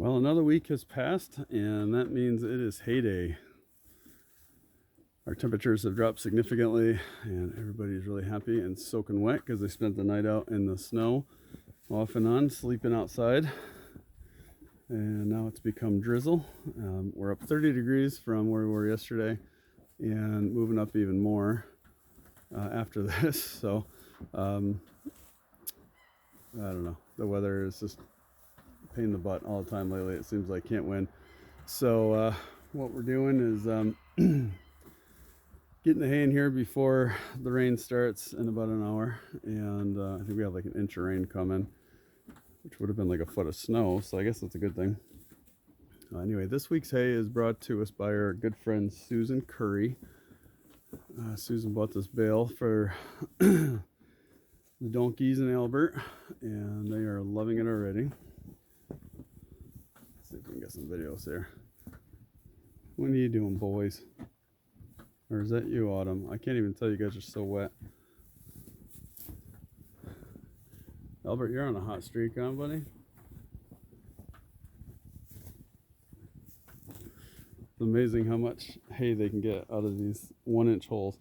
Well, another week has passed, and that means it is hay day. Our temperatures have dropped significantly, and everybody's really happy and soaking wet because they spent the night out in the snow, off and on, sleeping outside. And now it's become drizzle. We're up 30 degrees from where we were yesterday, and moving up even more after this. So, I don't know. The weather is just a pain in the butt all the time lately. It seems like can't win. So, what we're doing is getting the hay in here before the rain starts in about an hour. And I think we have like an inch of rain coming, which would have been like a foot of snow. So I guess that's a good thing. Anyway, this week's hay is brought to us by our good friend Susan Curry. Susan bought this bale for the donkeys in Albert, and they are loving it already. Let's see if we can get some videos here. What are you doing, boys? Or is that you, Autumn? I can't even tell, you guys are so wet. Albert, you're on a hot streak, huh, buddy? It's amazing how much hay they can get out of these 1-inch holes.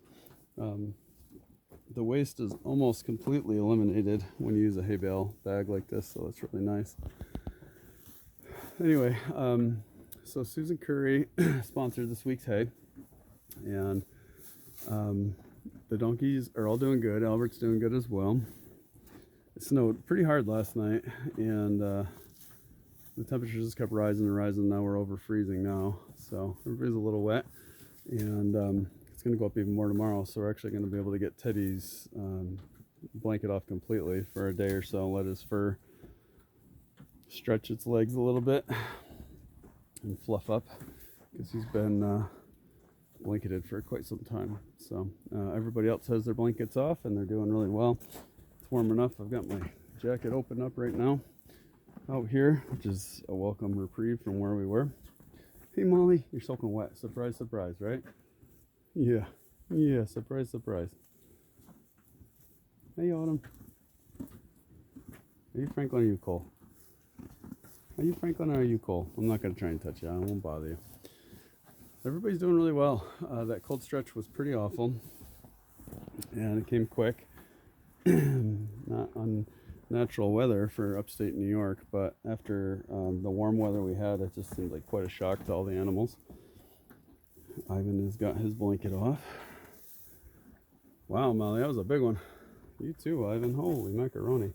The waste is almost completely eliminated when you use a hay bale bag like this, so it's really nice. Anyway, so Susan Curry sponsored this week's hay, and the donkeys are all doing good. Albert's doing good as well. It snowed pretty hard last night, and the temperatures just kept rising and rising. Now we're over freezing now, so everybody's a little wet, and it's going to go up even more tomorrow. So we're actually going to be able to get Teddy's blanket off completely for a day or so, let his fur stretch its legs a little bit and fluff up, because he's been blanketed for quite some time. So everybody else has their blankets off, and they're doing really well. It's warm enough. I've got my jacket open up right now out here, which is a welcome reprieve from where we were. Hey Molly, you're soaking wet. Surprise, surprise, right? Yeah, surprise, surprise. Hey Autumn. Are you Franklin or are you Cole? Are you Franklin or are you Cole? I'm not going to try and touch you. I won't bother you. Everybody's doing really well. That cold stretch was pretty awful, and it came quick. Not unnatural weather for upstate New York, but after the warm weather we had, it just seemed like quite a shock to all the animals. Ivan has got his blanket off. Wow, Molly, that was a big one. You too, Ivan. Holy macaroni.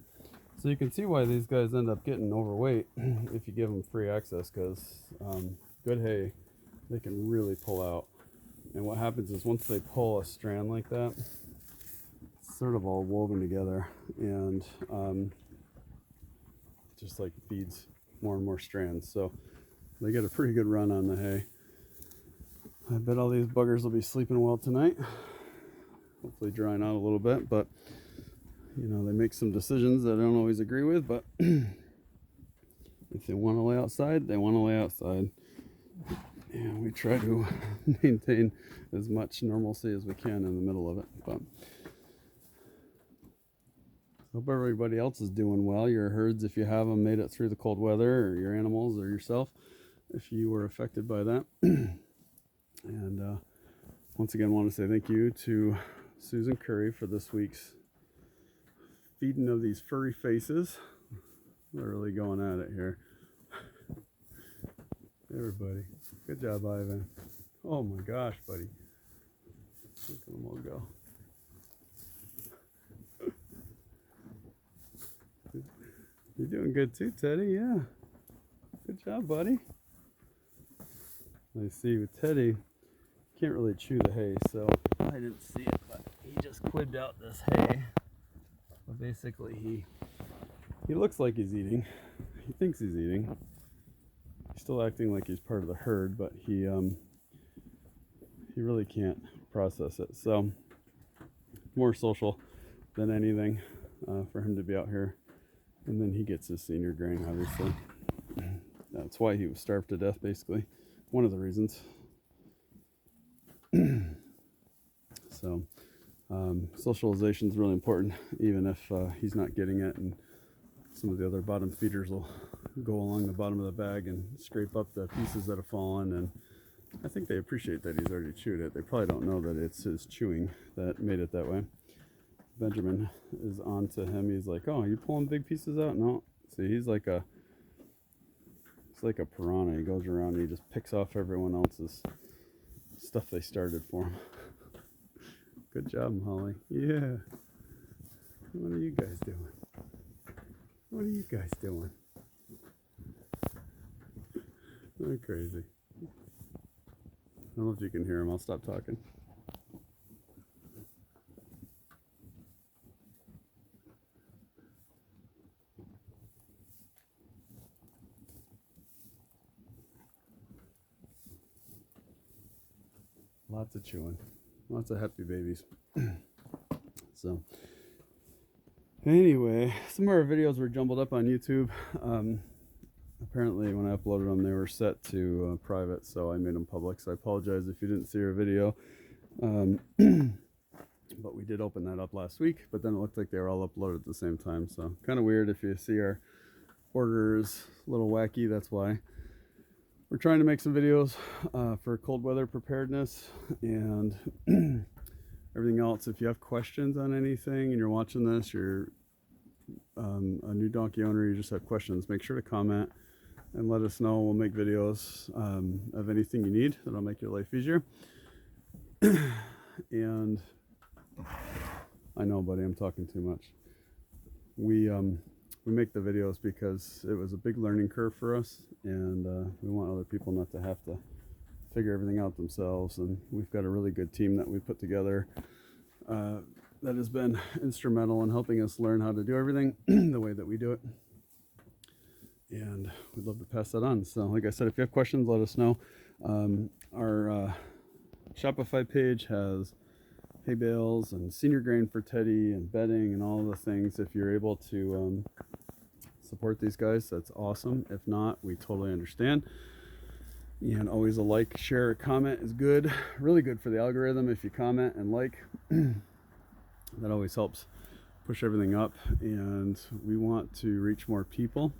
So you can see why these guys end up getting overweight if you give them free access, because good hay, they can really pull out. And what happens is once they pull a strand like that, it's sort of all woven together, and just like feeds more and more strands. So they get a pretty good run on the hay. I bet all these buggers will be sleeping well tonight. Hopefully drying out a little bit, but you know, they make some decisions that I don't always agree with, but if they want to lay outside, they want to lay outside. And we try to maintain as much normalcy as we can in the middle of it. But hope everybody else is doing well. Your herds, if you have them, made it through the cold weather, or your animals, or yourself, if you were affected by that. And once again, I want to say thank you to Susan Curry for this week's feeding of these furry faces. They're really going at it here. Everybody, good job, Ivan. Oh my gosh, buddy. Look at them all go. You're doing good too, Teddy. Yeah. Good job, buddy. I see with Teddy, can't really chew the hay, so I didn't see it, but he just quibbed out this hay. But basically, he looks like he's eating. He thinks he's eating. He's still acting like he's part of the herd, but he really can't process it. So more social than anything for him to be out here. And then he gets his senior grain, obviously. That's why he was starved to death, basically. One of the reasons. So socialization is really important, even if he's not getting it, and some of the other bottom feeders will go along the bottom of the bag and scrape up the pieces that have fallen. And I think they appreciate that he's already chewed it. They probably don't know that it's his chewing that made it that way. Benjamin is on to him. He's like, oh, you pulling big pieces out? No. See, he's like a piranha. He goes around and he just picks off everyone else's stuff they started for him. Good job, Holly. Yeah. What are you guys doing? What are you guys doing? They're crazy. I don't know if you can hear him. I'll stop talking. Lots of chewing. Lots of happy babies. So, anyway, some of our videos were jumbled up on YouTube. Apparently, when I uploaded them, they were set to private, so I made them public. So I apologize if you didn't see our video. But we did open that up last week, but then it looked like they were all uploaded at the same time. So kind of weird if you see our orders a little wacky. That's why. We're trying to make some videos for cold weather preparedness and everything else. If you have questions on anything and you're watching this, you're a new donkey owner, you just have questions, make sure to comment and let us know. We'll make videos of anything you need that'll make your life easier. And I know, buddy, I'm talking too much. We make the videos because it was a big learning curve for us, and we want other people not to have to figure everything out themselves. And we've got a really good team that we put together that has been instrumental in helping us learn how to do everything the way that we do it. And we'd love to pass that on. So like I said, if you have questions, let us know. Our Shopify page has hay bales and senior grain for Teddy and bedding and all the things. If you're able to support these guys, that's awesome. If not, we totally understand. And always a like, share, comment is good. Really good for the algorithm if you comment and like. That always helps push everything up. And we want to reach more people.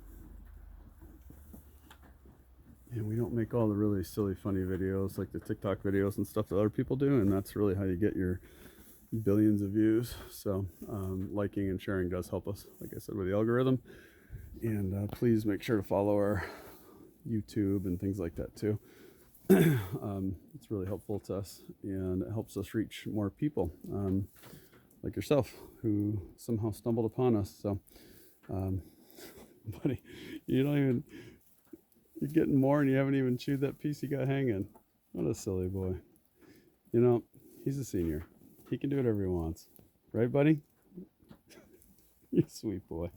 And we don't make all the really silly, funny videos like the TikTok videos and stuff that other people do. And that's really how you get your billions of views. So liking and sharing does help us, like I said, with the algorithm. And please make sure to follow our YouTube and things like that too. It's really helpful to us, and it helps us reach more people like yourself who somehow stumbled upon us. So buddy, you're getting more and you haven't even chewed that piece you got hanging. What a silly boy. You know, he's a senior. He can do whatever he wants. Right, buddy? You sweet boy.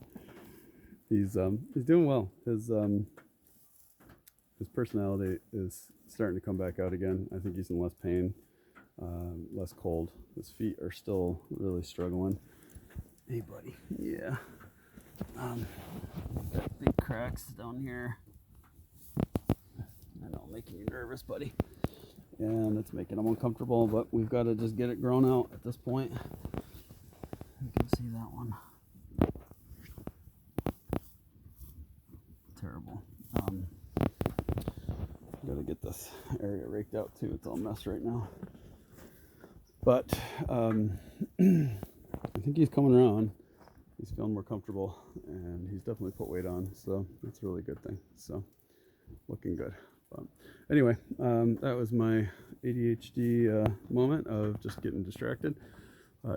He's doing well. His personality is starting to come back out again. I think he's in less pain, less cold. His feet are still really struggling. Hey, buddy. Yeah. Got big cracks down here. I know, making you nervous, buddy. And it's making him uncomfortable, but we've got to just get it grown out at this point. You can see that one. Terrible. Gotta get this area raked out too. It's all a mess right now. But I think he's coming around. He's feeling more comfortable, and he's definitely put weight on, so that's a really good thing. So looking good. But anyway, that was my ADHD moment of just getting distracted.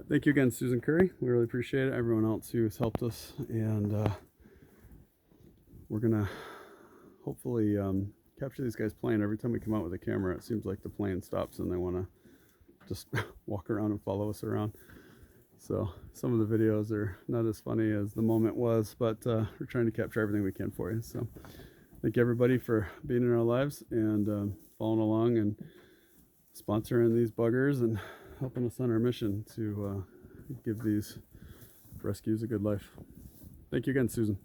Thank you again, Susan Curry. We really appreciate it. Everyone else who's helped us, and we're gonna hopefully capture these guys playing. Every time we come out with a camera, it seems like the plane stops and they want to just walk around and follow us around. So some of the videos are not as funny as the moment was, but we're trying to capture everything we can for you. So thank you everybody for being in our lives and following along and sponsoring these buggers and helping us on our mission to give these rescues a good life. Thank you again, Susan.